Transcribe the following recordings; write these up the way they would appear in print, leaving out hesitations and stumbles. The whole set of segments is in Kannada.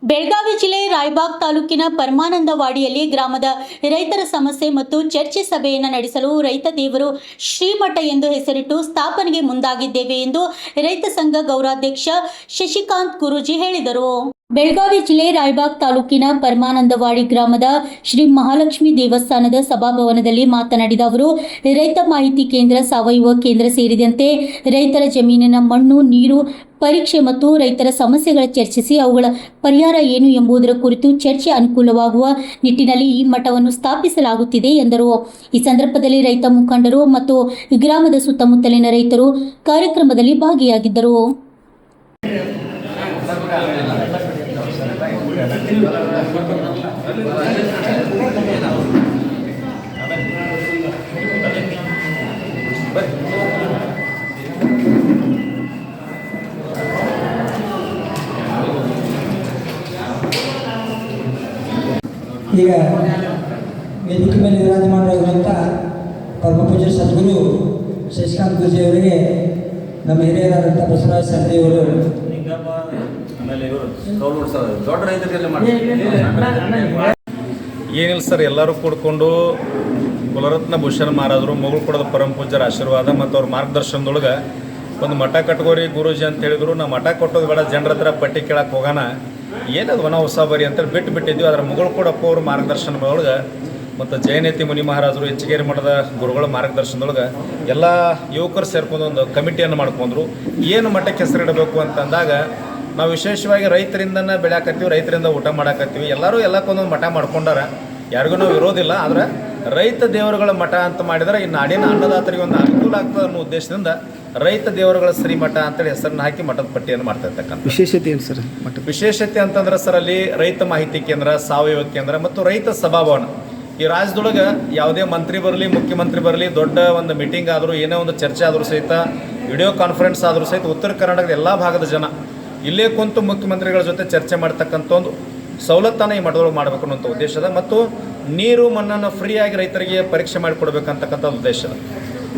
ಬೆಳಗಾವಿ ಜಿಲ್ಲೆ ರಾಯಬಾಗ್ ತಾಲೂಕಿನ ಪರಮಾನಂದವಾಡಿಯಲ್ಲಿ ಗ್ರಾಮದ ರೈತರ ಸಮಸ್ಯೆ ಮತ್ತು ಚರ್ಚೆ ಸಭೆಯನ್ನು ನಡೆಸಲು ರೈತ ದೇವರು ಶ್ರೀಮಠ ಎಂದು ಹೆಸರಿಟ್ಟು ಸ್ಥಾಪನೆಗೆ ಮುಂದಾಗಿದ್ದೇವೆ ಎಂದು ರೈತ ಸಂಘ ಗೌರವಾಧ್ಯಕ್ಷ ಶಶಿಕಾಂತ್ ಗುರೂಜಿ ಹೇಳಿದರು. ಬೆಳಗಾವಿ ಜಿಲ್ಲೆ ರಾಯಬಾಗ್ ತಾಲೂಕಿನ ಪರಮಾನಂದವಾಡಿ ಗ್ರಾಮದ ಶ್ರೀ ಮಹಾಲಕ್ಷ್ಮಿ ದೇವಸ್ಥಾನದ ಸಭಾಭವನದಲ್ಲಿ ಮಾತನಾಡಿದ ಅವರು, ರೈತ ಮಾಹಿತಿ ಕೇಂದ್ರ, ಸಾವಯವ ಕೇಂದ್ರ ಸೇರಿದಂತೆ ರೈತರ ಜಮೀನಿನ ಮಣ್ಣು, ನೀರು ಪರೀಕ್ಷೆ ಮತ್ತು ರೈತರ ಸಮಸ್ಯೆಗಳ ಚರ್ಚಿಸಿ ಅವುಗಳ ಪರಿಹಾರ ಏನು ಎಂಬುದರ ಕುರಿತು ಚರ್ಚೆ ಅನುಕೂಲವಾಗುವ ನಿಟ್ಟಿನಲ್ಲಿ ಈ ಮಠವನ್ನು ಸ್ಥಾಪಿಸಲಾಗುತ್ತಿದೆ ಎಂದರು. ಈ ಸಂದರ್ಭದಲ್ಲಿ ರೈತ ಮುಖಂಡರು ಮತ್ತು ಗ್ರಾಮದ ಸುತ್ತಮುತ್ತಲಿನ ರೈತರು ಕಾರ್ಯಕ್ರಮದಲ್ಲಿ ಭಾಗಿಯಾಗಿದ್ದರು. ಈಗ ವೇದಿಕೆ ಮೇಲೆ ವಿರಾಜಮಾನರಾಗಿರುವಂಥ ಪರಮಪೂಜ್ಯ ಸದ್ಗುರು ಶಶಿಕಾಂತ್ ಗುರೂಜಿ ಅವರಿಗೆ ನಮ್ಮ ಹಿರಿಯರಾದಂಥ ಬಸವರಾಜ ಸಂತೆಯವರು ಏನಿಲ್ಲ ಸರ್, ಎಲ್ಲರೂ ಕೂಡ್ಕೊಂಡು ಕುಲರತ್ನ ಭೂಷಣ ಮಹಾರಾಜರು ಮಗಳು ಕೊಡೋದು ಪರಮ ಪೂಜ್ಯರ ಆಶೀರ್ವಾದ ಮತ್ತು ಅವ್ರ ಮಾರ್ಗದರ್ಶನದೊಳಗೆ ಒಂದು ಮಠ ಕಟ್ಕೋರಿ ಗುರೂಜಿ ಅಂತ ಹೇಳಿದ್ರು. ನಾವು ಮಠ ಕೊಟ್ಟೋದು ಬೇಡ, ಜನರ ಹತ್ರ ಪಟ್ಟಿ ಕೇಳಕ್ಕೆ ಹೋಗೋಣ, ಏನದು ವನ ಹೊಸ ಬರಿ ಅಂತೇಳಿ ಬಿಟ್ಟಿದ್ವಿ. ಅದರ ಮಗಳು ಕೊಡಪ್ಪ ಅವ್ರ ಮಾರ್ಗದರ್ಶನದೊಳಗೆ ಮತ್ತು ಜಯನೇತಿ ಮುನಿ ಮಹಾರಾಜರು ಹೆಚ್ಚಿಗೇರಿ ಮಠದ ಗುರುಗಳ ಮಾರ್ಗದರ್ಶನದೊಳಗೆ ಎಲ್ಲ ಯುವಕರು ಸೇರ್ಕೊಂಡು ಒಂದು ಕಮಿಟಿಯನ್ನು ಮಾಡ್ಕೊಂಡ್ರು. ಏನು ಮಠಕ್ಕೆ ಹೆಸರಿಡಬೇಕು ಅಂತಂದಾಗ ನಾವು ವಿಶೇಷವಾಗಿ ರೈತರಿಂದನೇ ಬೆಳೆಯಾಕತ್ತೀವಿ, ರೈತರಿಂದ ಊಟ ಮಾಡಾಕತ್ತೀವಿ. ಎಲ್ಲರೂ ಎಲ್ಲಕ್ಕೊಂದೊಂದು ಮಠ ಮಾಡ್ಕೊಂಡಾರ, ಯಾರಿಗೂ ನಾವು ವಿರೋಧಿಲ್ಲ. ಆದರೆ ರೈತ ದೇವರುಗಳ ಮಠ ಅಂತ ಮಾಡಿದರೆ ಈ ನಾಡಿನ ಅನ್ನದಾತರಿಗೆ ಒಂದು ಅನುಕೂಲ ಆಗ್ತದೆ ಅನ್ನೋ ಉದ್ದೇಶದಿಂದ ರೈತ ದೇವರುಗಳ ಶ್ರೀಮಠ ಅಂತೇಳಿ ಹೆಸರನ್ನು ಹಾಕಿ ಮಠದ ಪಟ್ಟಿಯನ್ನು ಮಾಡ್ತಾ ಇರ್ತಕ್ಕಂಥ ವಿಶೇಷತೆ ಏನು ಸರ್? ಮಠ ವಿಶೇಷತೆ ಅಂತಂದ್ರೆ ಸರ್, ಅಲ್ಲಿ ರೈತ ಮಾಹಿತಿ ಕೇಂದ್ರ, ಸಾವಯವ ಕೇಂದ್ರ ಮತ್ತು ರೈತ ಸಭಾಭವನ. ಈ ರಾಜ್ಯದೊಳಗೆ ಯಾವುದೇ ಮಂತ್ರಿ ಬರಲಿ, ಮುಖ್ಯಮಂತ್ರಿ ಬರಲಿ, ದೊಡ್ಡ ಒಂದು ಮೀಟಿಂಗ್ ಆದರೂ, ಏನೇ ಒಂದು ಚರ್ಚೆ ಆದರೂ ಸಹಿತ, ವಿಡಿಯೋ ಕಾನ್ಫರೆನ್ಸ್ ಆದರೂ ಸಹಿತ ಉತ್ತರ ಕರ್ನಾಟಕದ ಎಲ್ಲ ಭಾಗದ ಜನ ಇಲ್ಲೇ ಕುಂತು ಮುಖ್ಯಮಂತ್ರಿಗಳ ಜೊತೆ ಚರ್ಚೆ ಮಾಡ್ತಕ್ಕಂಥ ಒಂದು ಸವಲತ್ತನ್ನು ಈ ಮಠದೊಳಗೆ ಮಾಡಬೇಕು ಅನ್ನೋಂಥ ಉದ್ದೇಶದ, ಮತ್ತು ನೀರು ಮಣ್ಣನ್ನು ಫ್ರೀಯಾಗಿ ರೈತರಿಗೆ ಪರೀಕ್ಷೆ ಮಾಡಿಕೊಡ್ಬೇಕಂತಕ್ಕಂಥ ಉದ್ದೇಶದ.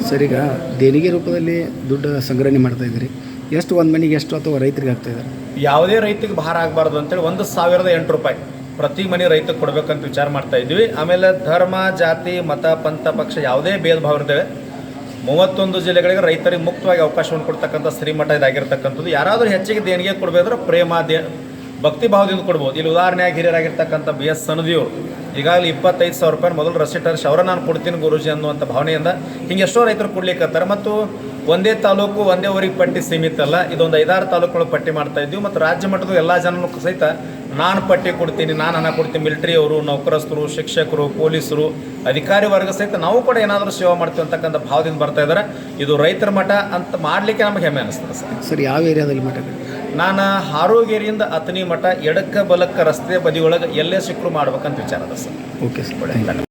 ಸರ್, ಈಗ ದೇಣಿಗೆ ರೂಪದಲ್ಲಿ ದುಡ್ಡು ಸಂಗ್ರಹಣೆ ಮಾಡ್ತಾ ಇದ್ದೀರಿ, ಎಷ್ಟು ಒಂದು ಮನೆಗೆ ಎಷ್ಟು ಅಥವಾ ರೈತರಿಗೆ ಆಗ್ತಾ ಇದ್ದಾರೆ? ಯಾವುದೇ ರೈತಿಗೆ ಭಾರ ಆಗಬಾರ್ದು ಅಂತೇಳಿ 1,008 ರೂಪಾಯಿ ಪ್ರತಿ ಮನೆ ರೈತಕ್ಕೆ ಕೊಡಬೇಕಂತ ವಿಚಾರ ಮಾಡ್ತಾ ಇದ್ವಿ. ಆಮೇಲೆ ಧರ್ಮ, ಜಾತಿ, ಮತ, ಪಂಥ, ಪಕ್ಷ ಯಾವುದೇ ಭೇದ ಭಾವ ಇರ್ತೇವೆ. 31 ಜಿಲ್ಲೆಗಳಿಗೆ ರೈತರಿಗೆ ಮುಕ್ತವಾಗಿ ಅವಕಾಶವನ್ನು ಕೊಡ್ತಕ್ಕಂಥ ಶ್ರೀಮಠ ಇದಾಗಿರ್ತಕ್ಕಂಥದ್ದು. ಯಾರಾದರೂ ಹೆಚ್ಚಿಗೆ ದೇಣಿಗೆ ಕೊಡಬೇಕಾದ್ರೆ ಪ್ರೇಮ, ಭಕ್ತಿ ಭಾವದಿಂದ ಕೊಡ್ಬೋದು. ಇಲ್ಲಿ ಉದಾಹರಣೆಯಾಗಿ ಹಿರಿಯರಾಗಿರ್ತಕ್ಕಂಥ BS ಸನದಿಯವರು ಈಗಾಗಲೇ 25,000 ರೂಪಾಯಿ ಮೊದಲು ರಸೀಟ್ ಹರಿಸಿ ಅವರ ನಾನು ಕೊಡ್ತೀನಿ ಗುರೂಜಿ ಅನ್ನುವಂಥ ಭಾವನೆಯಿಂದ ಹಿಂಗೆ ಎಷ್ಟೋ ರೈತರು ಕೊಡ್ಲಿಕ್ಕತ್ತಾರೆ. ಮತ್ತು ಒಂದೇ ತಾಲೂಕು ಒಂದೇ ಊರಿಗೆ ಪಟ್ಟಿ ಸೀಮಿತ ಅಲ್ಲ, ಇದೊಂದು 5-6 ತಾಲೂಕುಗಳು ಪಟ್ಟಿ ಮಾಡ್ತಾ ಇದ್ದೀವಿ. ಮತ್ತು ರಾಜ್ಯ ಮಟ್ಟದ ಎಲ್ಲ ಜನನೂ ಸಹಿತ ನಾನು ಪಟ್ಟಿ ಕೊಡ್ತೀನಿ, ನಾನು ಹಣ ಕೊಡ್ತೀನಿ. ಮಿಲಿಟರಿಯವರು, ನೌಕರಸ್ಥರು, ಶಿಕ್ಷಕರು, ಪೊಲೀಸರು, ಅಧಿಕಾರಿ ವರ್ಗ ಸಹಿತ ನಾವು ಕೂಡ ಏನಾದರೂ ಸೇವೆ ಮಾಡ್ತೀವಿ ಅಂತಕ್ಕಂಥ ಭಾವದಿಂದ ಬರ್ತಾ ಇದ್ದಾರೆ. ಇದು ರೈತರ ಮಠ ಅಂತ ಮಾಡಲಿಕ್ಕೆ ನಮಗೆ ಹೆಮ್ಮೆ ಅನಿಸ್ತದೆ ಸರ್. ಸರ್, ಯಾವ ಏರಿಯಾದಲ್ಲಿ ಮಠ? ನಾನು ಹಾರೋಗೇರಿಯಿಂದ ಅತನಿ ಮಠ ಎಡಕ್ಕ ಬಲಕ್ಕ ರಸ್ತೆ ಬದಿಯೊಳಗೆ ಎಲ್ಲೇ ಸಿಕ್ಕರು ಮಾಡ್ಬೇಕಂತ ವಿಚಾರ ಅದ ಸರ್. Okay sir.